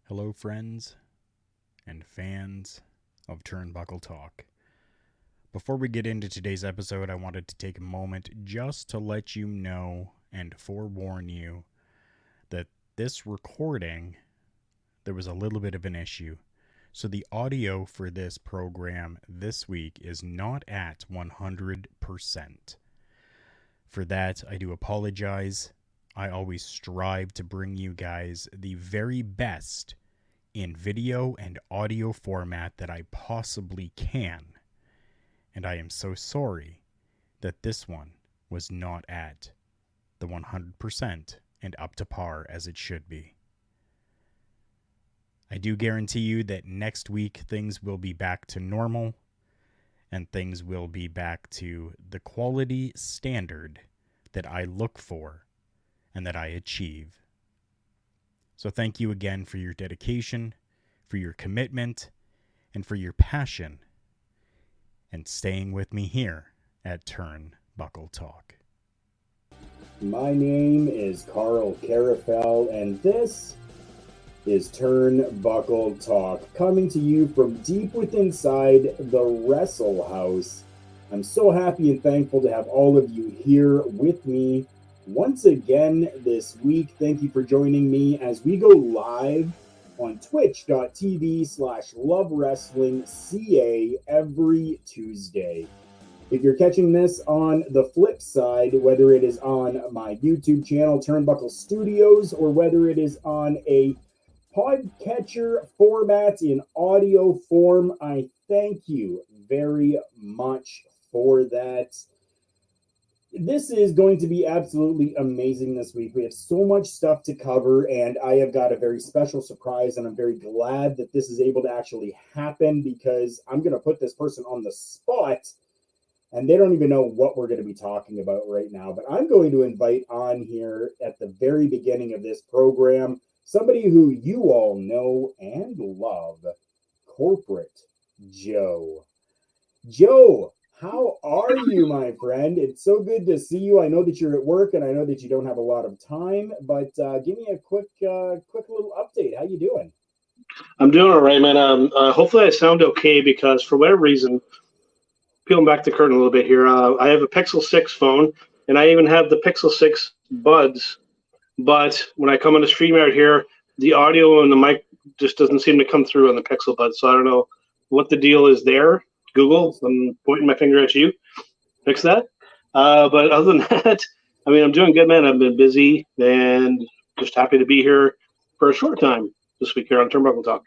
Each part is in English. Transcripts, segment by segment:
Hello, friends and fans of Turnbuckle Talk. Before we get into today's episode, I wanted to take a moment just to let you know and forewarn you that this recording, there was a little bit of an issue. So the audio for this program this week is not at 100%. For that, I do apologize. I always strive to bring you guys the very best in video and audio format that I possibly can. And I am so sorry that this one was not at the 100% and up to par as it should be. I do guarantee you that next week things will be back to normal and things will be back to the quality standard that I look for and that I achieve. So thank you again for your dedication, for your commitment, and for your passion, and staying with me here at Turnbuckle Talk. My name is Karl Karufel, and this is Turnbuckle Talk, coming to you from deep within the Wrestle House. I'm so happy and thankful to have all of you here with me once again this week. Thank you for joining me as we go live on twitch.tv/lovewrestlingca every Tuesday. If you're catching this on the flip side, whether it is on my YouTube channel, Turnbuckle Studios, or whether it is on a podcatcher format in audio form, I thank you very much for that. This is going to be absolutely amazing this week. We have so much stuff to cover, and I have got a very special surprise, and I'm very glad that this is able to actually happen because I'm going to put this person on the spot, and they don't even know what we're going to be talking about right now. But I'm going to invite on here at the very beginning of this program somebody who you all know and love, Corporate Joe. Joe, how are you, my friend? It's so good to see you. I know that you're at work, and I know that you don't have a lot of time, but give me a quick little update. How you doing? I'm doing all right, man. Hopefully I sound okay because for whatever reason, peeling back the curtain a little bit here, I have a Pixel 6 phone, and I even have the Pixel 6 buds, but when I come on the StreamYard here, the audio and the mic just doesn't seem to come through on the Pixel buds, so I don't know what the deal is there. Google, I'm pointing my finger at you. Fix that. But other than that, I mean, I'm doing good, man. I've been busy and just happy to be here for a short time this week here on Turnbuckle Talk.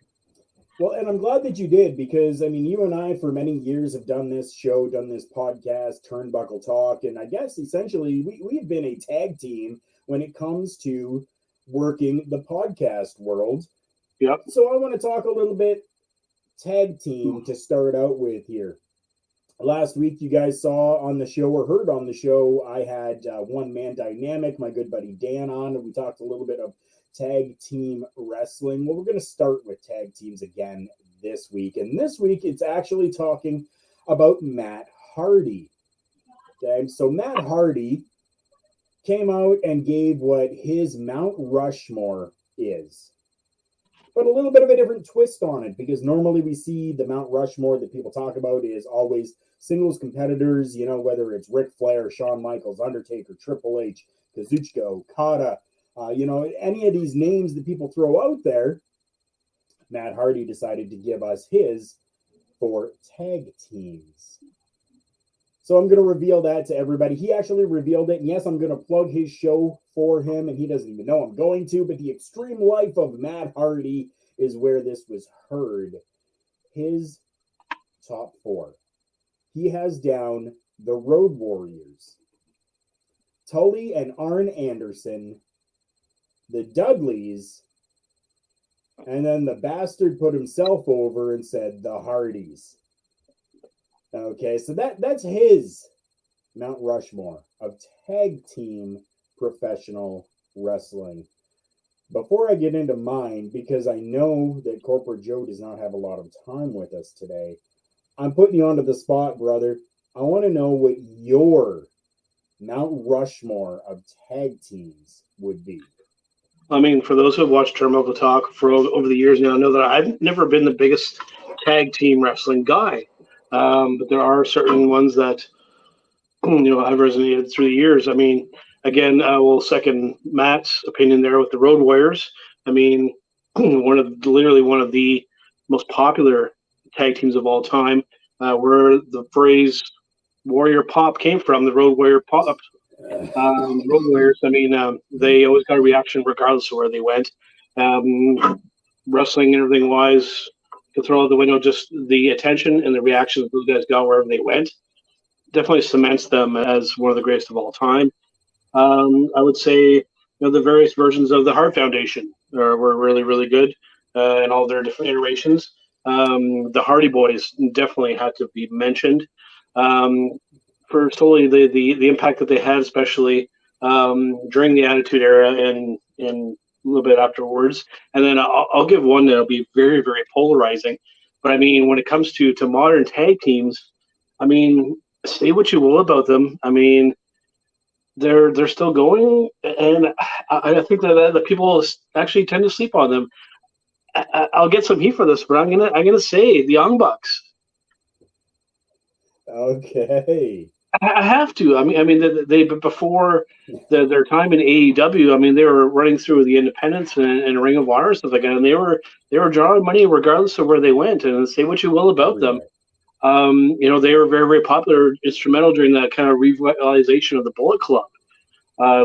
Well, and I'm glad that you did because, I mean, you and I for many years have done this show, done this podcast, Turnbuckle Talk, and I guess essentially we've been a tag team when it comes to working the podcast world. Yep. So I want to talk a little bit tag team to start out with here. Last week, you guys saw on the show or heard on the show, I had One Man Dynamic, my good buddy Dan on, and we talked a little bit of tag team wrestling. Well, we're going to start with tag teams again this week. And this week, it's actually talking about Matt Hardy. Okay, so Matt Hardy came out and gave what his Mount Rushmore is, but a little bit of a different twist on it, because normally we see the Mount Rushmore that people talk about is always singles competitors, you know, whether it's Ric Flair, Shawn Michaels, Undertaker, Triple H, Kazuchika, Okada, you know, any of these names that people throw out there. Matt Hardy decided to give us his for tag teams. So I'm going to reveal that to everybody. He actually revealed it. And yes, I'm going to plug his show for him, and he doesn't even know I'm going to. But the Extreme Life of Matt Hardy is where this was heard. His top four. He has down the Road Warriors, Tully and Arn Anderson, the Dudleys, and then the bastard put himself over and said the Hardys. Okay, so that's his Mount Rushmore of tag team professional wrestling. Before I get into mine, because I know that Corporate Joe does not have a lot of time with us today, I'm putting you onto the spot, brother. I want to know what your Mount Rushmore of tag teams would be. I mean, for those who have watched Turnbuckle Talk for over the years now, know that I've never been the biggest tag team wrestling guy. But there are certain ones that have resonated through the years. I mean, again, I will second Matt's opinion there with the Road Warriors. I mean, literally one of the most popular tag teams of all time, where the phrase "Warrior Pop" came from. The Road Warrior Pop, Road Warriors. I mean, they always got a reaction regardless of where they went. Wrestling and everything wise, to throw out the window, just the attention and the reactions those guys got wherever they went definitely cements them as one of the greatest of all time. I would say the various versions of the Hart Foundation were really, really good in all their different iterations. The Hardy Boys definitely had to be mentioned for solely the impact that they had, especially during the Attitude Era and a little bit afterwards. And then I'll give one that'll be very, very polarizing. But I mean, when it comes to modern tag teams, I mean, say what you will about them. I mean, they're still going, and I think that the people actually tend to sleep on them. I'll get some heat for this, but I'm gonna say the Young Bucks. Okay. I have to. I mean, they before their time in AEW. I mean, they were running through the Independents and Ring of Honor and stuff like that, and they were drawing money regardless of where they went. And say what you will about them. They were very, very popular, instrumental during that kind of revitalization of the Bullet Club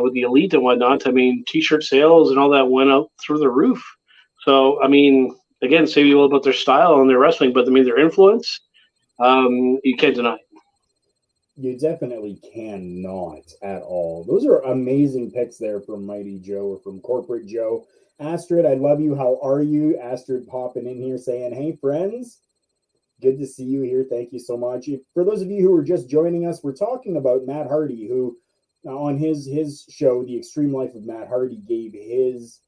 with the Elite and whatnot. I mean, T-shirt sales and all that went up through the roof. So, I mean, again, say you will about their style and their wrestling, but I mean, their influence, you can't deny it. You definitely cannot at all. Those are amazing picks there from Mighty Joe or from Corporate Joe. Astrid, I love you. How are you? Astrid popping in here saying, hey, friends. Good to see you here. Thank you so much. For those of you who are just joining us, we're talking about Matt Hardy, who on his show, The Extreme Life of Matt Hardy, gave his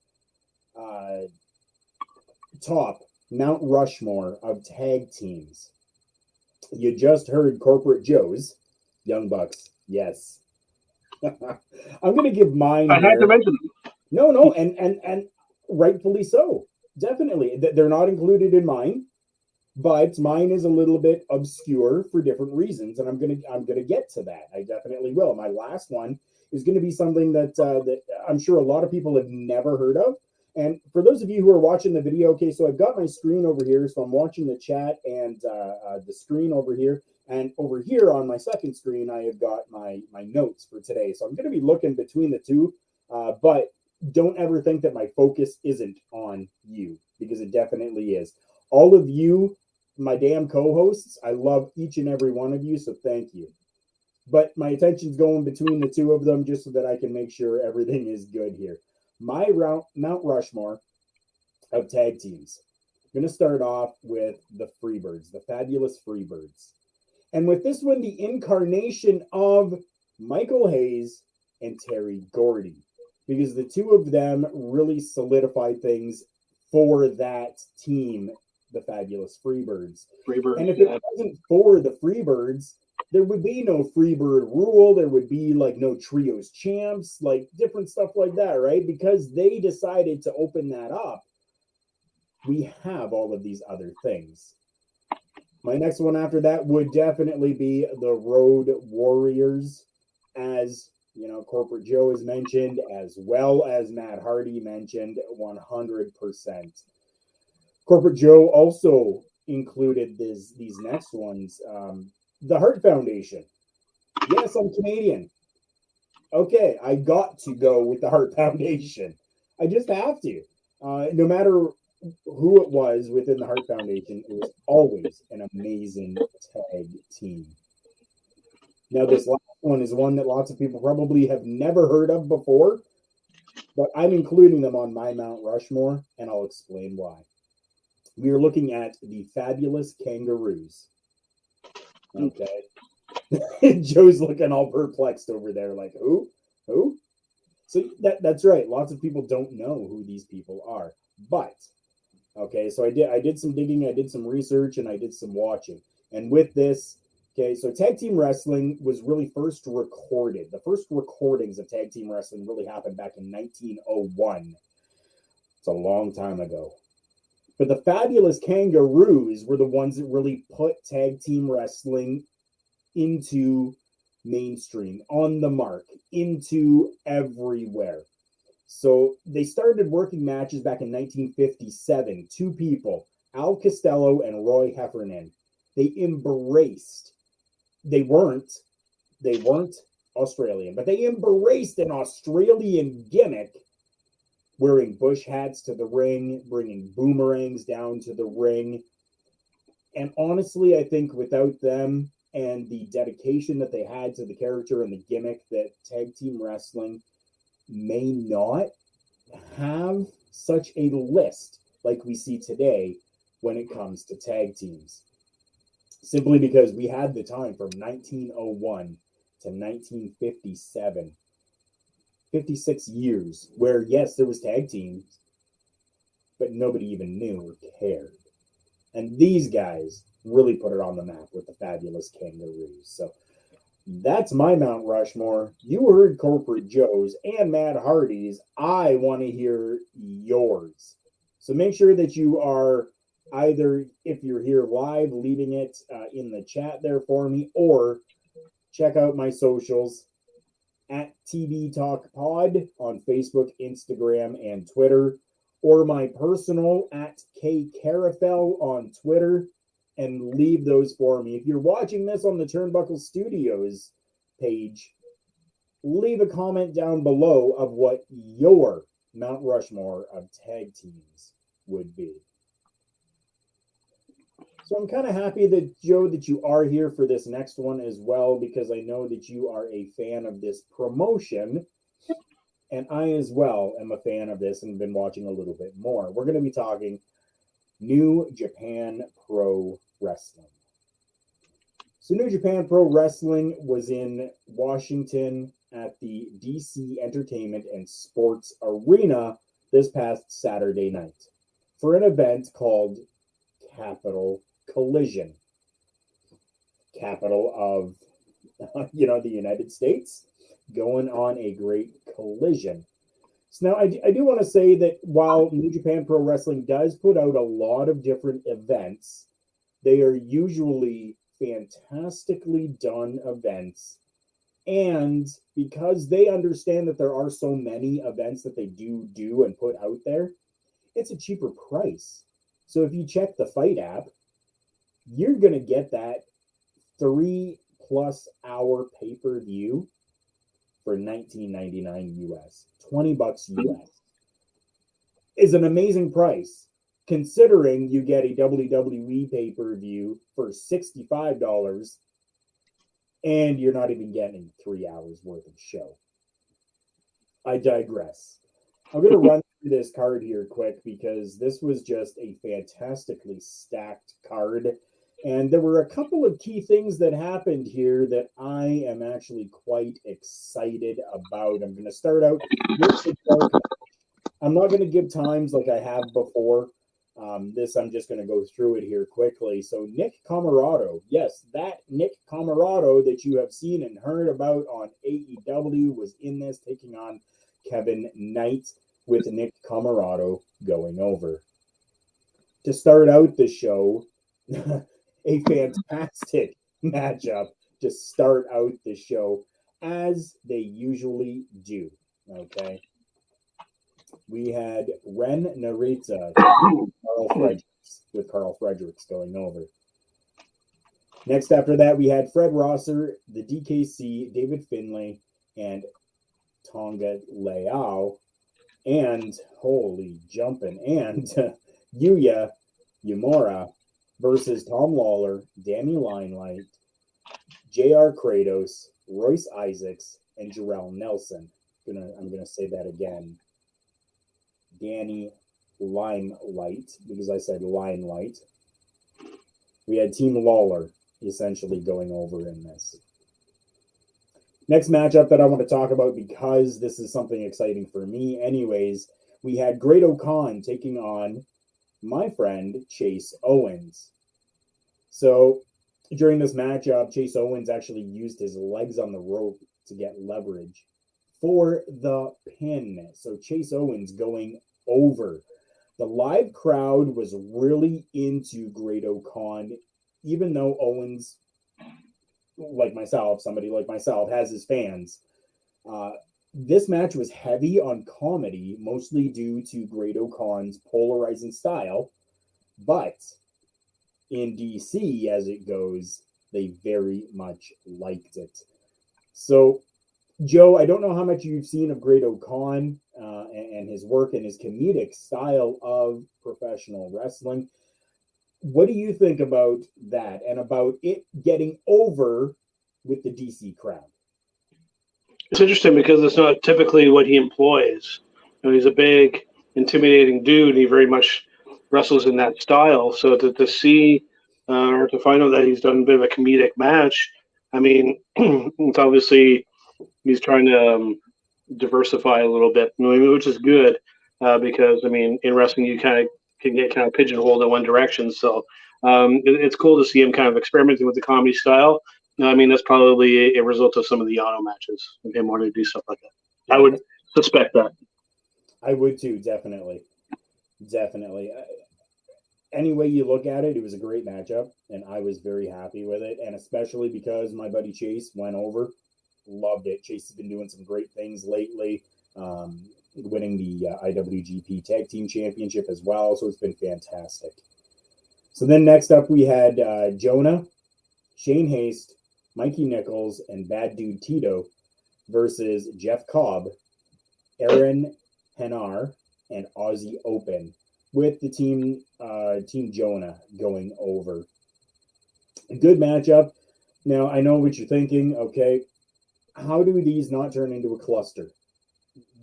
top Mount Rushmore of tag teams. You just heard Corporate Joe's Young Bucks. Yes. I'm going to give mine. I had to mention them. No, and rightfully so. Definitely. They're not included in mine. But mine is a little bit obscure for different reasons, and I'm gonna get to that. I definitely will. My last one is going to be something that I'm sure a lot of people have never heard of. And for those of you who are watching the video, okay, so I've got my screen over here, so I'm watching the chat and the screen over here, and over here on my second screen, I have got my notes for today. So I'm going to be looking between the two, but don't ever think that my focus isn't on you, because it definitely is. All of you, my damn co-hosts, I love each and every one of you, so thank you. But my attention's going between the two of them just so that I can make sure everything is good here. My Mount Rushmore of tag teams. I'm going to start off with the Freebirds, the fabulous Freebirds. And with this one, the incarnation of Michael Hayes and Terry Gordy, because the two of them really solidified things for that team, the fabulous Freebirds. And if it wasn't for the Freebirds, there would be no Freebird rule. There would be like no trios champs, like different stuff like that, right? Because they decided to open that up, we have all of these other things. My next one after that would definitely be the Road Warriors, as you know, Corporate Joe has mentioned, as well as Matt Hardy mentioned, 100%. Corporate Joe also included these next ones. The Hart Foundation. Yes, I'm Canadian. Okay, I got to go with the Hart Foundation. I just have to. No matter who it was within the Hart Foundation, it was always an amazing tag team. Now, this last one is one that lots of people probably have never heard of before, but I'm including them on my Mount Rushmore, and I'll explain why. We are looking at the Fabulous Kangaroos. Okay. Joe's looking all perplexed over there, like, who? So that's right. Lots of people don't know who these people are. But, okay, so I did some digging, I did some research, and I did some watching. And with this, okay, so tag team wrestling was really first recorded. The first recordings of tag team wrestling really happened back in 1901. It's a long time ago. But the Fabulous Kangaroos were the ones that really put tag team wrestling into mainstream, on the mark, into everywhere. So they started working matches back in 1957. Two people, Al Costello and Roy Heffernan. They embraced. They weren't Australian, but they embraced an Australian gimmick, wearing bush hats to the ring, bringing boomerangs down to the ring. And honestly, I think without them and the dedication that they had to the character and the gimmick, that tag team wrestling may not have such a list like we see today when it comes to tag teams. Simply because we had the time from 1901 to 1957. 56 years where, yes, there was tag teams, but nobody even knew or cared. And these guys really put it on the map with the Fabulous Kangaroos. So that's my Mount Rushmore. You heard Corporate Joe's and Matt Hardy's. I want to hear yours. So make sure that you are either, if you're here live, leaving it in the chat there for me, or check out my socials at TB Talk Pod on Facebook, Instagram, and Twitter, or my personal at K Karufel on Twitter, and leave those for me. If you're watching this on the Turnbuckle Studios page, leave a comment down below of what your Mount Rushmore of tag teams would be. So I'm kind of happy that, Joe, that you are here for this next one as well, because I know that you are a fan of this promotion, and I as well am a fan of this and have been watching a little bit more. We're going to be talking New Japan Pro Wrestling. So New Japan Pro Wrestling was in Washington at the DC Entertainment and Sports Arena this past Saturday night for an event called Capital Collision. Capital of, the United States, going on a great collision. So now I do want to say that while New Japan Pro Wrestling does put out a lot of different events, they are usually fantastically done events. And because they understand that there are so many events that they do and put out there, it's a cheaper price. So if you check the Fight app, you're going to get that 3+ hour pay-per-view for $19.99 US. $20 US is an amazing price, considering you get a WWE pay-per-view for $65 and you're not even getting 3 hours worth of show. I digress. I'm going to run through this card here quick because this was just a fantastically stacked card. And there were a couple of key things that happened here that I am actually quite excited about. I'm going to start out with the dark. I'm not going to give times like I have before. I'm just going to go through it here quickly. So Nick Comoroto, yes, that Nick Comoroto that you have seen and heard about on AEW was in this, taking on Kevin Knight, with Nick Comoroto going over. To start out the show, a fantastic matchup to start out the show, as they usually do. Okay. We had Ren Narita with Karl Fredericks going over. Next after that, we had Fred Rosser, the DKC, David Finlay, and Tonga Leao, and holy jumping, and Yuya Uemura versus Tom Lawler, Danny Limelight, JR Kratos, Royce Isaacs, and Jarrell Nelson. I'm gonna say that again. Danny Limelight, because I said Limelight. We had Team Lawler essentially going over in this. Next matchup that I want to talk about, because this is something exciting for me anyways, we had Great O'Khan taking on my friend Chase Owens. So during this matchup, Chase Owens actually used his legs on the rope to get leverage for the pin. So Chase Owens going over The live crowd was really into Great-O-Khan, even though Owens, like myself, somebody like myself, has his fans. This match was heavy on comedy, mostly due to Great-O-Khan's polarizing style, but in DC, as it goes, they very much liked it. So, Joe, I don't know how much you've seen of Great-O-Khan and his work and his comedic style of professional wrestling. What do you think about that and about it getting over with the DC crowd? It's interesting because it's not typically what he employs. You know, he's a big, intimidating dude, and he very much wrestles in that style. So to see or to find out that he's done a bit of a comedic match, I mean, it's obviously he's trying to diversify a little bit, which is good because, I mean, in wrestling, you kind of can get kind of pigeonholed in one direction. So it's cool to see him kind of experimenting with the comedy style. I mean, that's probably a result of some of the Yano matches and him wanting to do stuff like that. Yeah. I would suspect that. I would too, definitely. Definitely. Any way you look at it, it was a great matchup, and I was very happy with it, and especially because my buddy Chase went over. Loved it. Chase has been doing some great things lately, winning the IWGP Tag Team Championship as well, so it's been fantastic. So then next up we had Jonah, Shane Haste, Mikey Nichols, and Bad Dude Tito versus Jeff Cobb, Aaron Henar, and Aussie Open, with the team Jonah going over. A good matchup. Now, I know what you're thinking. Okay, how do these not turn into a cluster?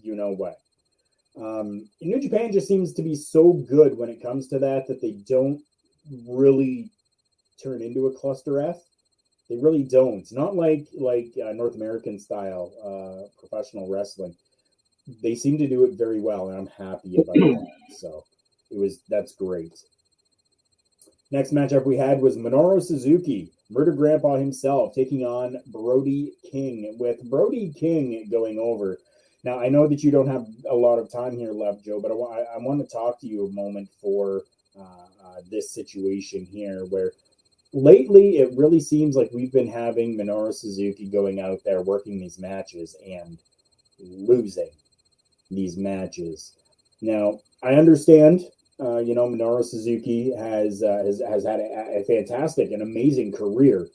You know what? New Japan just seems to be so good when it comes to that they don't really turn into a cluster F. They really don't. Not like North American style professional wrestling. They seem to do it very well, and I'm happy about that. So that's great. Next matchup we had was Minoru Suzuki, Murder Grandpa himself, taking on Brody King, with Brody King going over. Now, I know that you don't have a lot of time here left, Joe, but I want to talk to you a moment for this situation here, where lately it really seems like we've been having Minoru Suzuki going out there working these matches and losing these matches. Now, I understand, Minoru Suzuki has had a fantastic and amazing career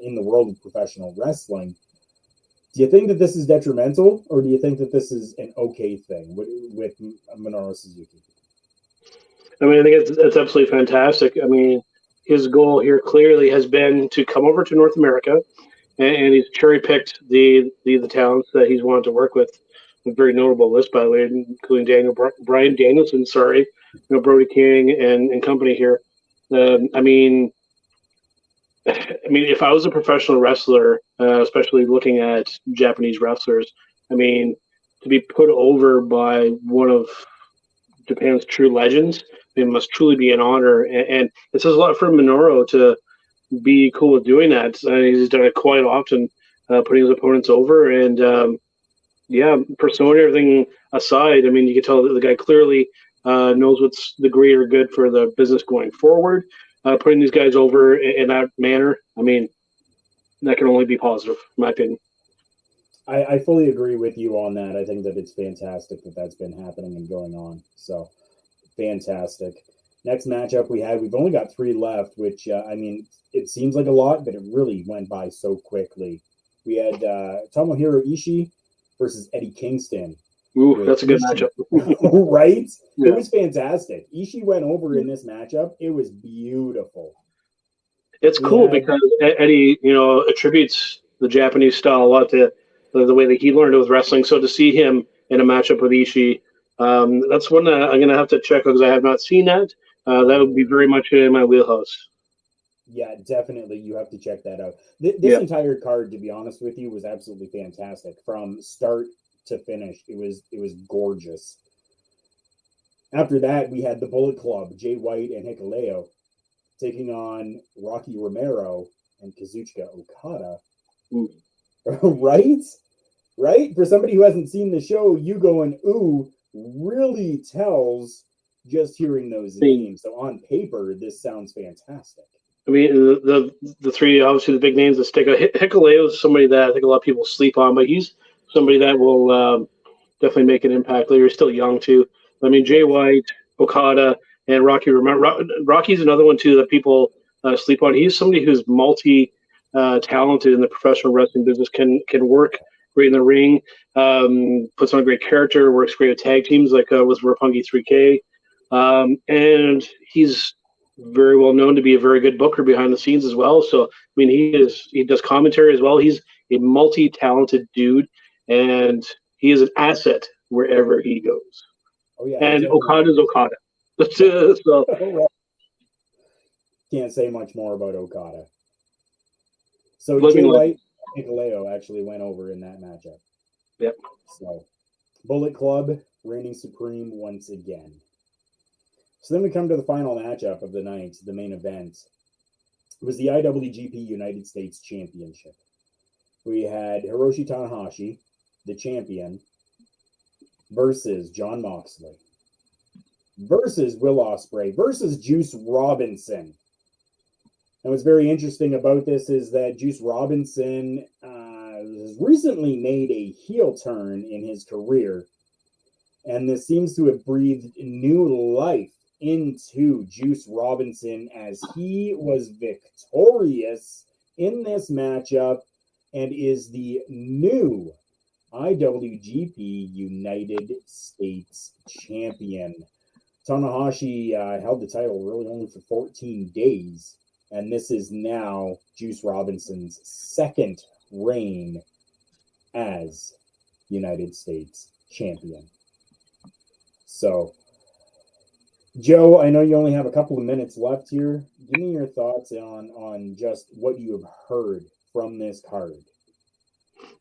in the world of professional wrestling. Do you think that this is detrimental, or do you think that this is an okay thing with Minoru Suzuki? I mean, I think it's absolutely fantastic. I mean, his goal here clearly has been to come over to North America, and he's cherry-picked the talents that he's wanted to work with. A very notable list, by the way, including Brian Danielson, Brody King and company here. I mean, if I was a professional wrestler, especially looking at Japanese wrestlers, I mean, to be put over by one of Japan's true legends, it must truly be an honor. And it says a lot for Minoru to be cool with doing that. He's done it quite often, putting his opponents over. And, persona, everything aside, I mean, you can tell that the guy clearly knows what's the greater good for the business going forward. Putting these guys over in that manner, I mean, that can only be positive, in my opinion. I fully agree with you on that. I think that it's fantastic that that's been happening and going on. So, fantastic. Next matchup we've only got 3 left, which, it seems like a lot, but it really went by so quickly. We had Tomohiro Ishii versus Eddie Kingston. Ooh, that's a good matchup. Right? Yeah. It was fantastic. Ishii went over in this matchup. It was beautiful. It's cool because Eddie, attributes the Japanese style a lot to the way that he learned it with wrestling. So to see him in a matchup with Ishii, that's one that I'm going to have to check because I have not seen that. That would be very much in my wheelhouse. Yeah, definitely. You have to check that out. This entire card, to be honest with you, was absolutely fantastic from start to finish. It was gorgeous. After that, we had the Bullet Club, Jay White and Hikuleo, taking on Rocky Romero and Kazuchika Okada. Right? For somebody who hasn't seen the show, you going, ooh, really tells just hearing those names. So on paper, this sounds fantastic. I mean, the three, obviously the big names that stick out. Hikuleo is somebody that I think a lot of people sleep on, but he's somebody that will definitely make an impact later. He's still young too. I mean, Jay White, Okada, and Rocky. Rocky's another one too that people sleep on. He's somebody who's multi talented in the professional wrestling business. Can work great in the ring. Puts on a great character. Works great with tag teams like with Roppongi 3K, and he's very well known to be a very good booker behind the scenes as well. So I mean, he does commentary as well. He's a multi-talented dude, and he is an asset wherever he goes. Oh yeah, and Okada's Okada. So can't say much more about Okada. So Jay White and Hikuleo actually went over in that matchup. Yep. So Bullet Club reigning supreme once again. So then we come to the final matchup of the night, the main event. It was the IWGP United States Championship. We had Hiroshi Tanahashi, the champion, versus Jon Moxley, versus Will Ospreay, versus Juice Robinson. And what's very interesting about this is that Juice Robinson has recently made a heel turn in his career, and this seems to have breathed new life into Juice Robinson as he was victorious in this matchup and is the new IWGP United States champion. Tanahashi held the title really only for 14 days, and this is now Juice Robinson's second reign as United States champion. So, Joe, I know you only have a couple of minutes left here. Give me your thoughts on just what you have heard from this card.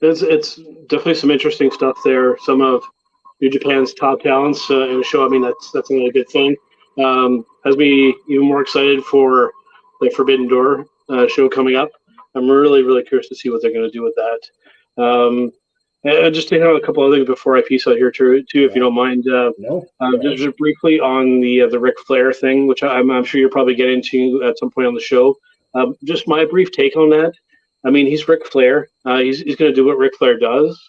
It's definitely some interesting stuff there. Some of New Japan's top talents in a show. I mean, that's a really good thing. Has me even more excited for the Forbidden Door show coming up. I'm really, really curious to see what they're going to do with that. And just to hit on a couple other things before I peace out here too, if you don't mind. Just briefly on the Ric Flair thing, which I'm sure you're probably getting to at some point on the show. Just my brief take on that. I mean, he's Ric Flair. He's going to do what Ric Flair does.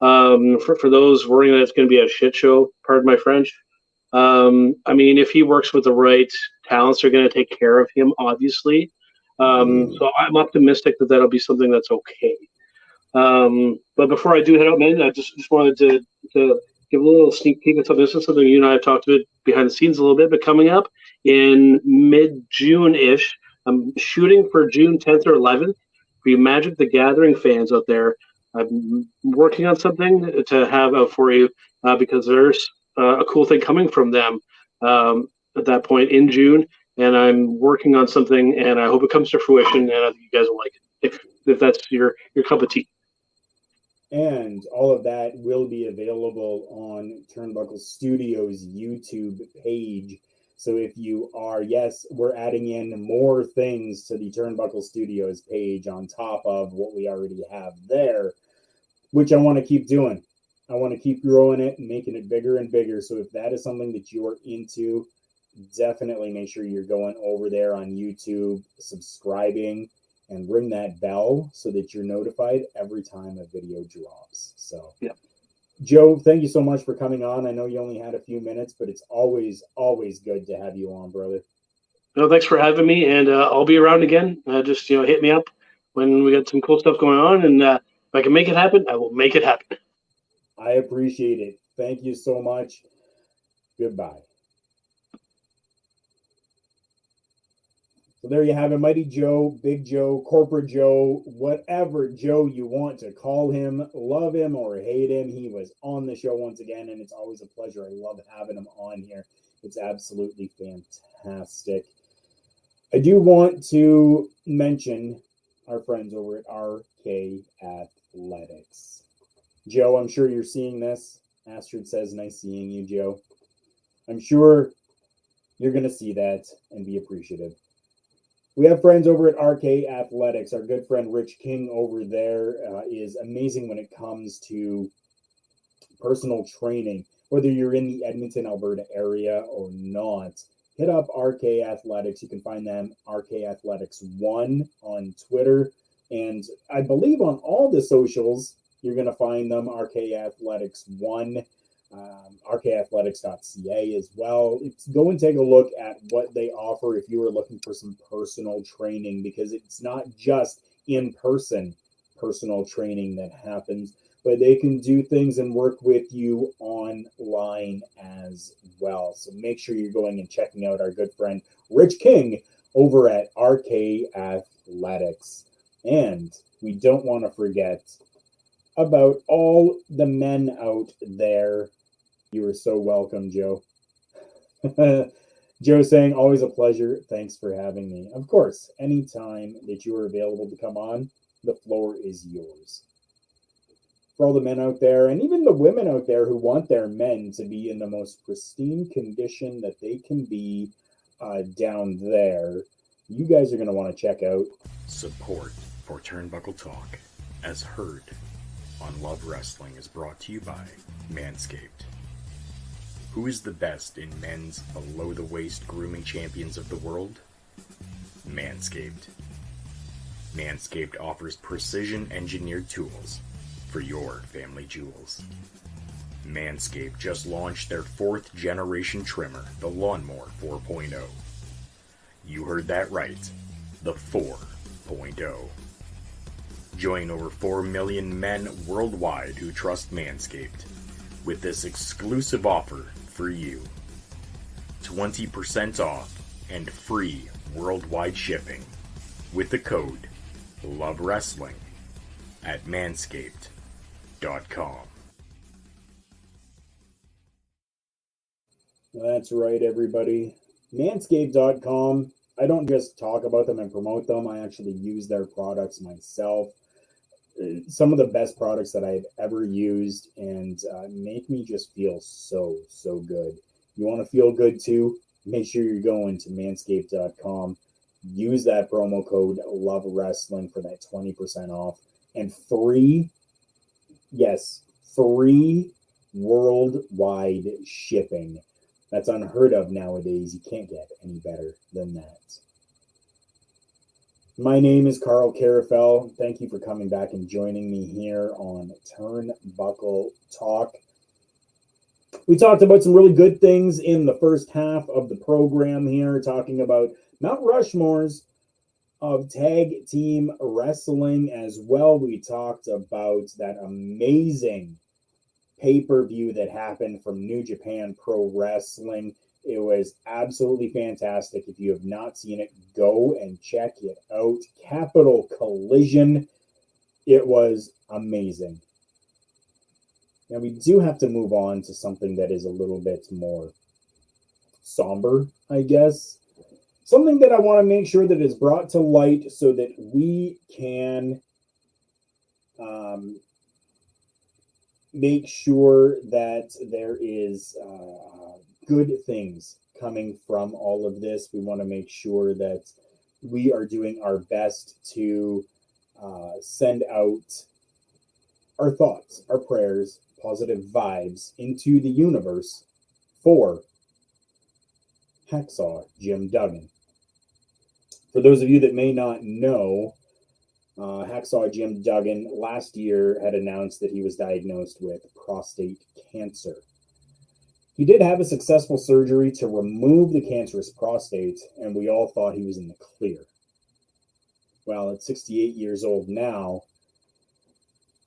For those worrying that it's going to be a shit show, pardon my French. I mean, if he works with the right talents, they're going to take care of him, obviously. So I'm optimistic that that'll be something that's okay. But before I do head out, man, I just wanted to give a little sneak peek at something. This is something you and I have talked about behind the scenes a little bit, but coming up in mid-June-ish, I'm shooting for June 10th or 11th. For you Magic the Gathering fans out there, I'm working on something to have out for you because there's a cool thing coming from them at that point in June, and I'm working on something, and I hope it comes to fruition, and I think you guys will like it if that's your cup of tea. And all of that will be available on Turnbuckle Studios YouTube page. So if you are, yes, we're adding in more things to the Turnbuckle Studios page on top of what we already have there, which I want to keep doing. I want to keep growing it and making it bigger and bigger. So if that is something that you are into, definitely make sure you're going over there on YouTube, subscribing, and ring that bell so that you're notified every time a video drops. So, yeah. Joe, thank you so much for coming on. I know you only had a few minutes, but it's always good to have you on, brother. No, thanks for having me, and I'll be around again. Just hit me up when we got some cool stuff going on, and if I can make it happen, I will make it happen. I appreciate it. Thank you so much. Goodbye. So there you have it, Mighty Joe, Big Joe, Corporate Joe, whatever Joe you want to call him, love him or hate him. He was on the show once again, and it's always a pleasure. I love having him on here. It's absolutely fantastic. I do want to mention our friends over at RK Athletics. Joe, I'm sure you're seeing this. Astrid says, nice seeing you, Joe. I'm sure you're going to see that and be appreciative. We have friends over at RK Athletics. Our good friend Rich King over there is amazing when it comes to personal training, whether you're in the Edmonton, Alberta area or not, hit up RK Athletics. You can find them RK Athletics 1 on Twitter. And I believe on all the socials, you're going to find them RK Athletics 1, rkathletics.ca as well. Go and take a look at what they offer if you are looking for some personal training, because it's not just in-person personal training that happens, but they can do things and work with you online as well. So make sure you're going and checking out our good friend Rich King over at RK Athletics. And we don't want to forget about all the men out there. You are so welcome, Joe. Joe saying, always a pleasure. Thanks for having me. Of course, anytime that you are available to come on, the floor is yours. For all the men out there, and even the women out there who want their men to be in the most pristine condition that they can be down there, you guys are going to want to check out Support for Turnbuckle Talk, as heard on Love Wrestling, is brought to you by Manscaped. Who is the best in men's below-the-waist grooming champions of the world? Manscaped. Manscaped offers precision-engineered tools for your family jewels. Manscaped just launched their 4th generation trimmer, the Lawnmower 4.0. You heard that right, the 4.0. Join over 4 million men worldwide who trust Manscaped with this exclusive offer for you. 20% off and free worldwide shipping with the code LOVEWRESTLING at manscaped.com. That's right, everybody. Manscaped.com. I don't just talk about them and promote them. I actually use their products myself. Some of the best products that I've ever used, and make me just feel so good. You want to feel good too? Make sure you're going to manscaped.com. Use that promo code LOVEWRESTLING for that 20% off and free worldwide shipping. That's unheard of nowadays. You can't get any better than that. My name is Karl Karufel. Thank you for coming back and joining me here on Turnbuckle Talk. We talked about some really good things in the first half of the program here, talking about Mount Rushmores of tag team wrestling as well. We talked about that amazing pay-per-view that happened from New Japan Pro Wrestling. It was absolutely fantastic. If you have not seen it, go and check it out. Capital Collision. It was amazing. Now, we do have to move on to something that is a little bit more somber, I guess. Something that I want to make sure that is brought to light so that we can make sure that there is good things coming from all of this. We want to make sure that we are doing our best to send out our thoughts, our prayers, positive vibes into the universe for Hacksaw Jim Duggan. For those of you that may not know, Hacksaw Jim Duggan last year had announced that he was diagnosed with prostate cancer. He did have a successful surgery to remove the cancerous prostate, and we all thought he was in the clear. Well, at 68 years old now,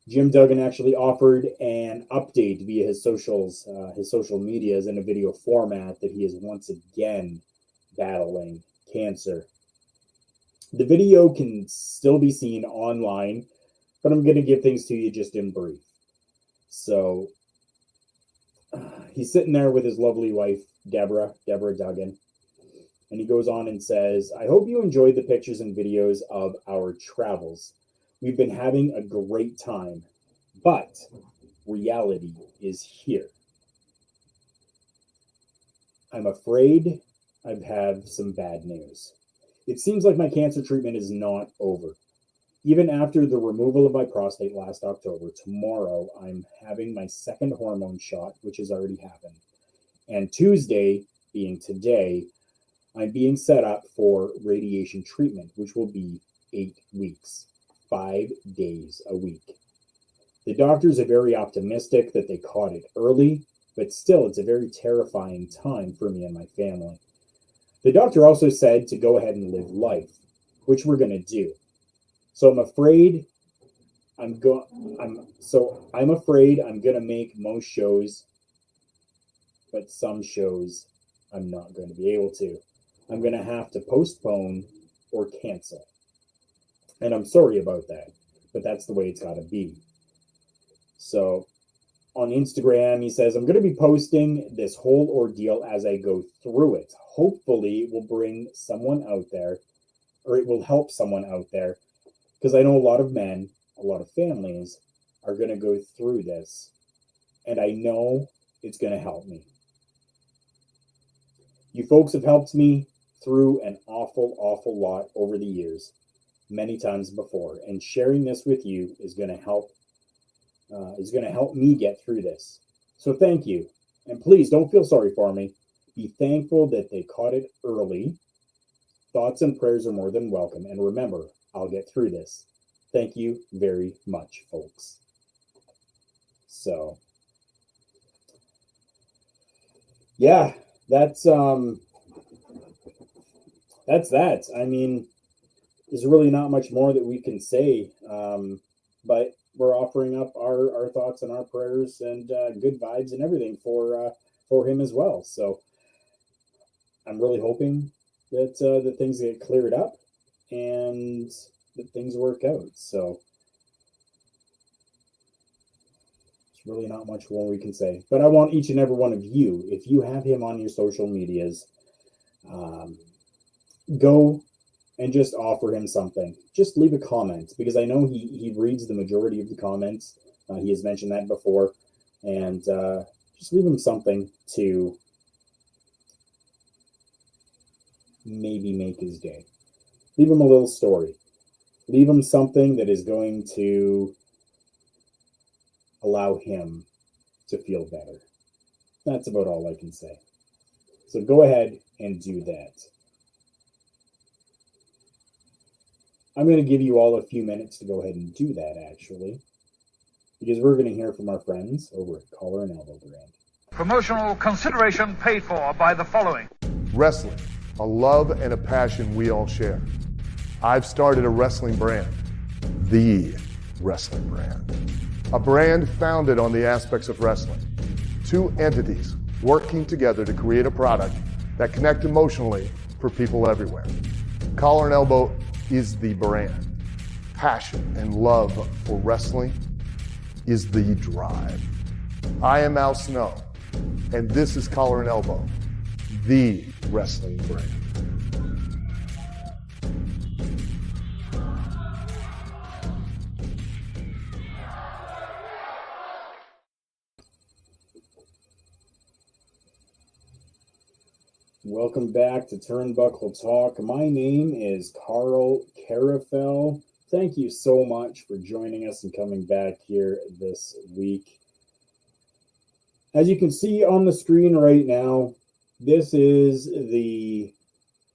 Jim Duggan actually offered an update via his social medias in a video format that he is once again battling cancer. The video can still be seen online, but I'm going to give things to you just in brief. So he's sitting there with his lovely wife, Deborah Duggan, and he goes on and says, "I hope you enjoyed the pictures and videos of our travels. We've been having a great time, but reality is here. I'm afraid I have some bad news. It seems like my cancer treatment is not over. Even after the removal of my prostate last October, tomorrow I'm having my second hormone shot, which has already happened. And Tuesday, being today, I'm being set up for radiation treatment, which will be 8 weeks, 5 days a week. The doctors are very optimistic that they caught it early, but still it's a very terrifying time for me and my family. The doctor also said to go ahead and live life, which we're going to do. So I'm afraid I'm afraid I'm going to make most shows, but some shows I'm not going to be able to. I'm going to have to postpone or cancel. And I'm sorry about that, but that's the way it's got to be. So on Instagram, he says, I'm going to be posting this whole ordeal as I go through it. Hopefully it will bring someone out there, or it will help someone out there, because I know a lot of men, a lot of families are going to go through this, and I know it's going to help me. You folks have helped me through an awful, awful lot over the years, many times before, and sharing this with you is going to help me get through this. So thank you, and please don't feel sorry for me. Be thankful that they caught it early. Thoughts and prayers are more than welcome, and remember, I'll get through this. Thank you very much, folks. So, yeah, that's that. I mean, there's really not much more that we can say, but we're offering up our thoughts and our prayers and good vibes and everything for him as well. So, I'm really hoping that things get cleared up and that things work out. So it's really not much more we can say. But I want each and every one of you, if you have him on your social medias, go and just offer him something. Just leave a comment, because I know he reads the majority of the comments. He has mentioned that before. And just leave him something to maybe make his day. Leave him a little story. Leave him something that is going to allow him to feel better. That's about all I can say. So go ahead and do that. I'm going to give you all a few minutes to go ahead and do that, actually, because we're going to hear from our friends over at Collar and Elbow Brand. Promotional consideration paid for by the following. Wrestling, a love and a passion we all share. I've started a wrestling brand, the wrestling brand. A brand founded on the aspects of wrestling. Two entities working together to create a product that connect emotionally for people everywhere. Collar and Elbow is the brand. Passion and love for wrestling is the drive. I am Al Snow, and this is Collar and Elbow, the wrestling brand. Welcome back to Turnbuckle Talk. My name is Karl Karufel. Thank you so much for joining us and coming back here this week. As you can see on the screen right now, this is the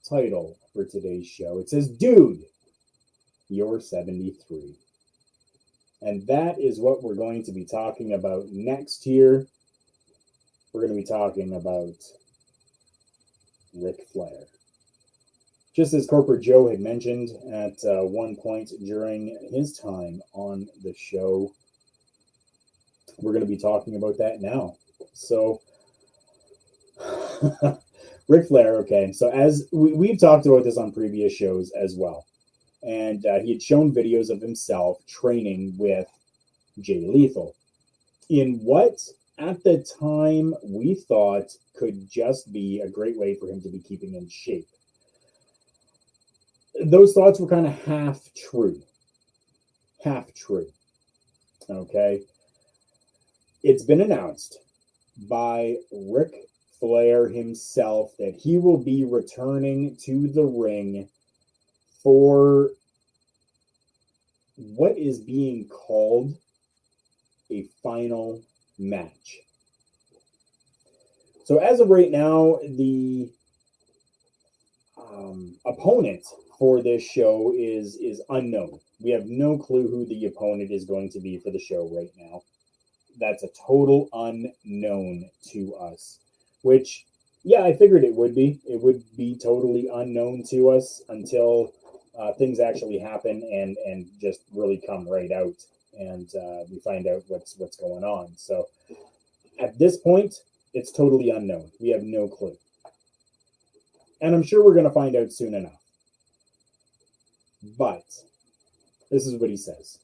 title for today's show. It says, Dude, you're 73. And that is what we're going to be talking about next here. We're going to be talking about Ric Flair. Just as Corporate Joe had mentioned at one point during his time on the show, we're going to be talking about that now. So, Ric Flair, okay. So as we've talked about this on previous shows as well. And he had shown videos of himself training with Jay Lethal in what at the time we thought could just be a great way for him to be keeping in shape. Those thoughts were kind of half true. Okay. It's been announced by Ric Flair himself that he will be returning to the ring for what is being called a final match. So as of right now, the opponent for this show is unknown. We have no clue who the opponent is going to be for the show right now. That's a total unknown to us, which, yeah, I figured it would be. It would be totally unknown to us until things actually happen and just really come right out, and we find out what's going on. So at this point, it's totally unknown. We have no clue. And I'm sure we're going to find out soon enough. But this is what he says.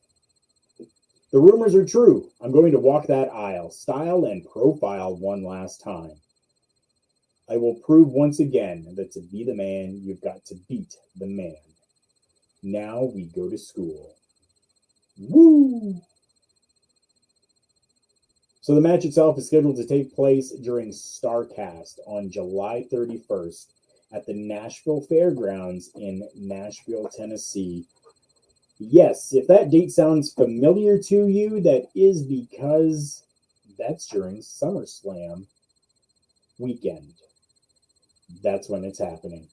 The rumors are true. I'm going to walk that aisle, style and profile one last time. I will prove once again that to be the man, you've got to beat the man. Now we go to school. Woo! So the match itself is scheduled to take place during StarCast on July 31st at the Nashville Fairgrounds in Nashville, Tennessee. Yes, if that date sounds familiar to you, that is because that's during SummerSlam weekend. That's when it's happening.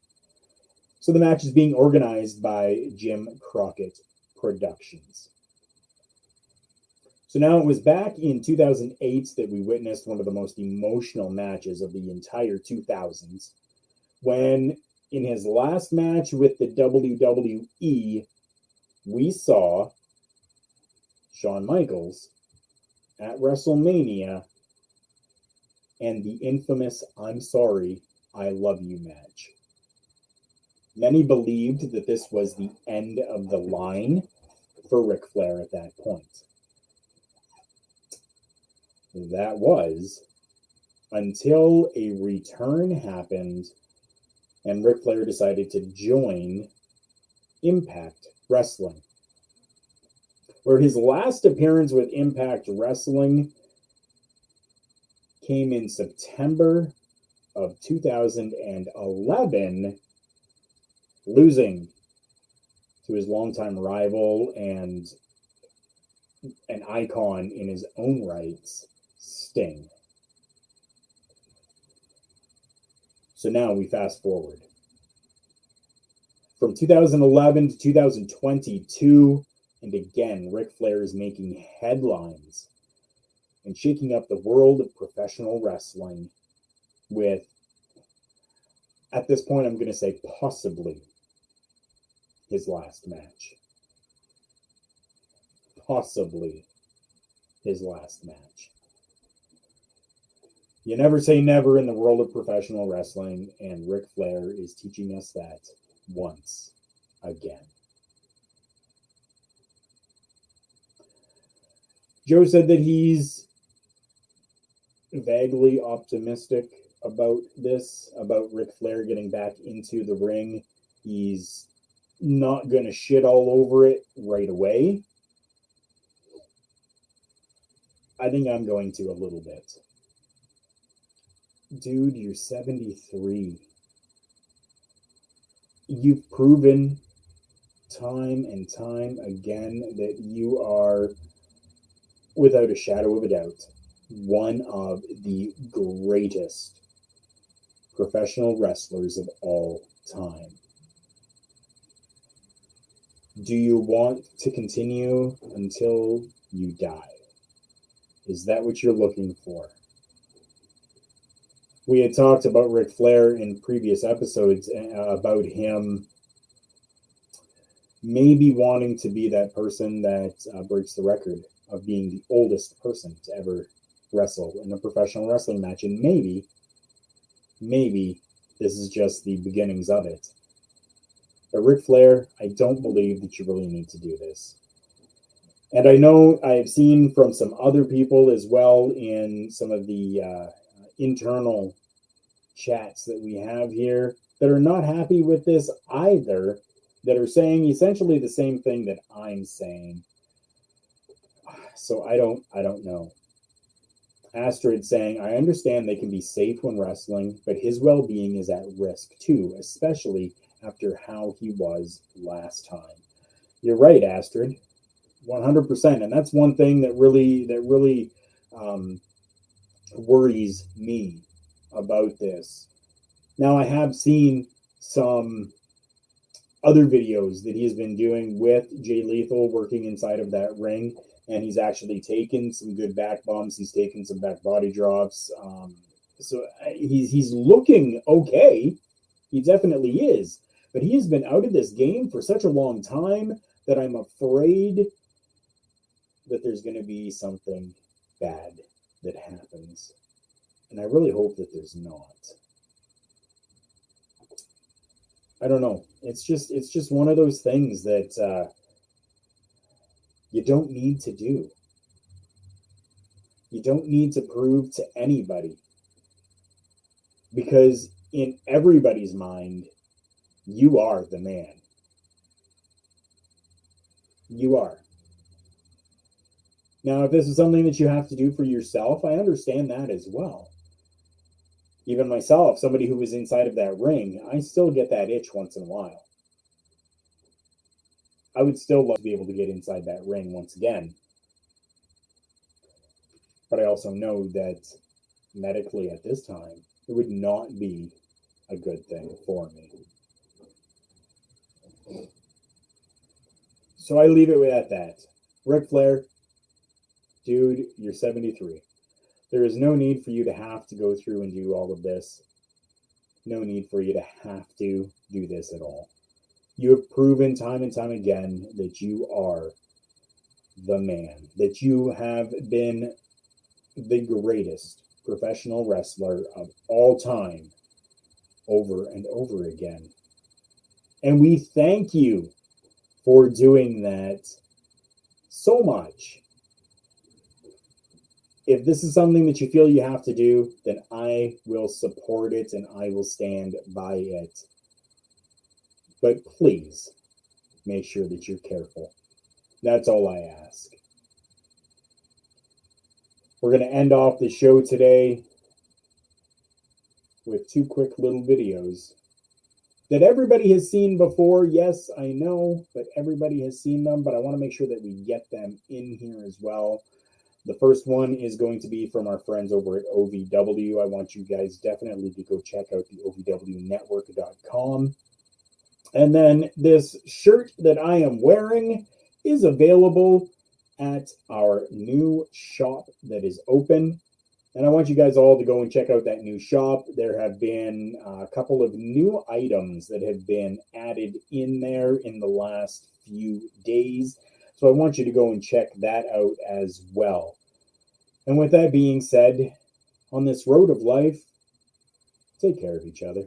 So the match is being organized by Jim Crockett Productions. So now it was back in 2008 that we witnessed one of the most emotional matches of the entire 2000s, when in his last match with the WWE, we saw Shawn Michaels at WrestleMania and the infamous "I'm sorry, I love you" match. Many believed that this was the end of the line for Ric Flair at that point. That was until a return happened and Ric Flair decided to join Impact Wrestling, where his last appearance with Impact Wrestling came in September of 2011, losing to his longtime rival and an icon in his own rights, Sting. So now we fast forward. From 2011 to 2022, and again, Ric Flair is making headlines and shaking up the world of professional wrestling with, at this point, I'm going to say possibly his last match. Possibly his last match. You never say never in the world of professional wrestling, and Ric Flair is teaching us that once again. Joe said that he's vaguely optimistic about this, about Ric Flair getting back into the ring. He's not going to shit all over it right away. I think I'm going to a little bit. Dude, you're 73. You've proven time and time again that you are, without a shadow of a doubt, one of the greatest professional wrestlers of all time. Do you want to continue until you die? Is that what you're looking for? We had talked about Ric Flair in previous episodes about him maybe wanting to be that person that breaks the record of being the oldest person to ever wrestle in a professional wrestling match. And maybe this is just the beginnings of it. But Ric Flair, I don't believe that you really need to do this. And I know I've seen from some other people as well in some of the internal chats that we have here that are not happy with this either, that are saying essentially the same thing that I'm saying. So I don't know. Astrid saying, I understand they can be safe when wrestling, but his well-being is at risk too, especially after how he was last time. You're right, Astrid. 100%. And that's one thing that really worries me about this. Now, I have seen some other videos that he has been doing with Jay Lethal working inside of that ring, and he's actually taken some good back bumps. He's taken some back body drops. So he's looking okay. He definitely is. But he has been out of this game for such a long time that I'm afraid that there's going to be something bad that happens. And I really hope that there's not. I don't know. It's just one of those things that you don't need to do. You don't need to prove to anybody. Because in everybody's mind, you are the man. You are. Now, if this is something that you have to do for yourself, I understand that as well. Even myself, somebody who was inside of that ring, I still get that itch once in a while. I would still love to be able to get inside that ring once again. But I also know that medically at this time, it would not be a good thing for me. So I leave it at that. Ric Flair, dude, you're 73. There is no need for you to have to go through and do all of this. No need for you to have to do this at all. You have proven time and time again that you are the man, that you have been the greatest professional wrestler of all time over and over again. And we thank you for doing that so much. If this is something that you feel you have to do, then I will support it and I will stand by it. But please make sure that you're careful. That's all I ask. We're going to end off the show today with two quick little videos that everybody has seen before. Yes, I know, but everybody has seen them, but I want to make sure that we get them in here as well. The first one is going to be from our friends over at OVW. I want you guys definitely to go check out the OVWnetwork.com. And then this shirt that I am wearing is available at our new shop that is open. And I want you guys all to go and check out that new shop. There have been a couple of new items that have been added in there in the last few days. So I want you to go and check that out as well. And with that being said, on this road of life, take care of each other.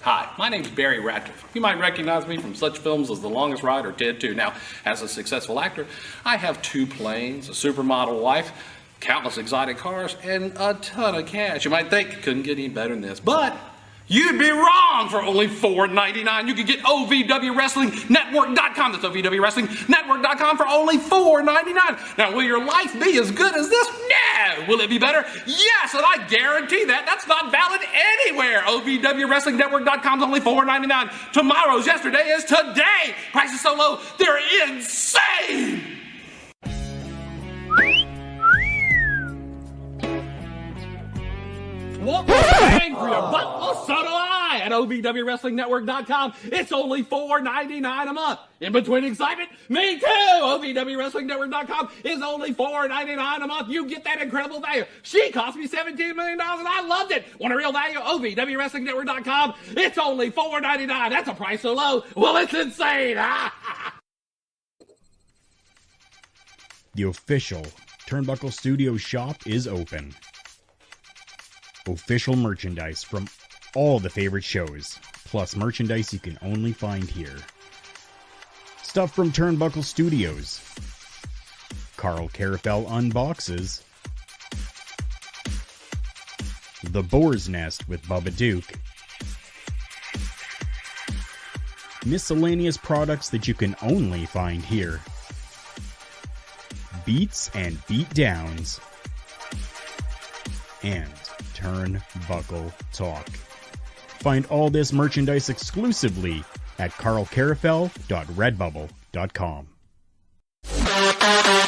Hi, my name is Barry Ratcliffe. You might recognize me from such films as The Longest Ride or Ted 2. Now, as a successful actor, I have 2 planes, a supermodel wife, countless exotic cars, and a ton of cash. You might think it couldn't get any better than this, but you'd be wrong. For only $4.99, you can get OVWWrestlingNetwork.com. That's OVWWrestlingNetwork.com for only $4.99. Now, will your life be as good as this? No. Will it be better? Yes, and I guarantee that. That's not valid anywhere. OVWWrestlingNetwork.com is only $4.99. Tomorrow's yesterday is today. Prices so low, they're insane. Want more bang for your buck? Well, so do I at OVWWrestlingNetwork.com. It's only $4.99 a month. In between excitement, me too. OVWWrestlingNetwork.com is only $4.99 a month. You get that incredible value. She cost me $17 million and I loved it. Want a real value? OVWWrestlingNetwork.com. It's only $4.99. That's a price so low. Well, it's insane. The official Turnbuckle Studios shop is open. Official merchandise from all the favorite shows, plus merchandise you can only find here. Stuff from Turnbuckle Studios. Karl Karufel unboxes. The Boar's Nest with Bubba Duke. Miscellaneous products that you can only find here. Beats and beatdowns. And Turnbuckle Talk. Find all this merchandise exclusively at karlkarufel.redbubble.com. Bye.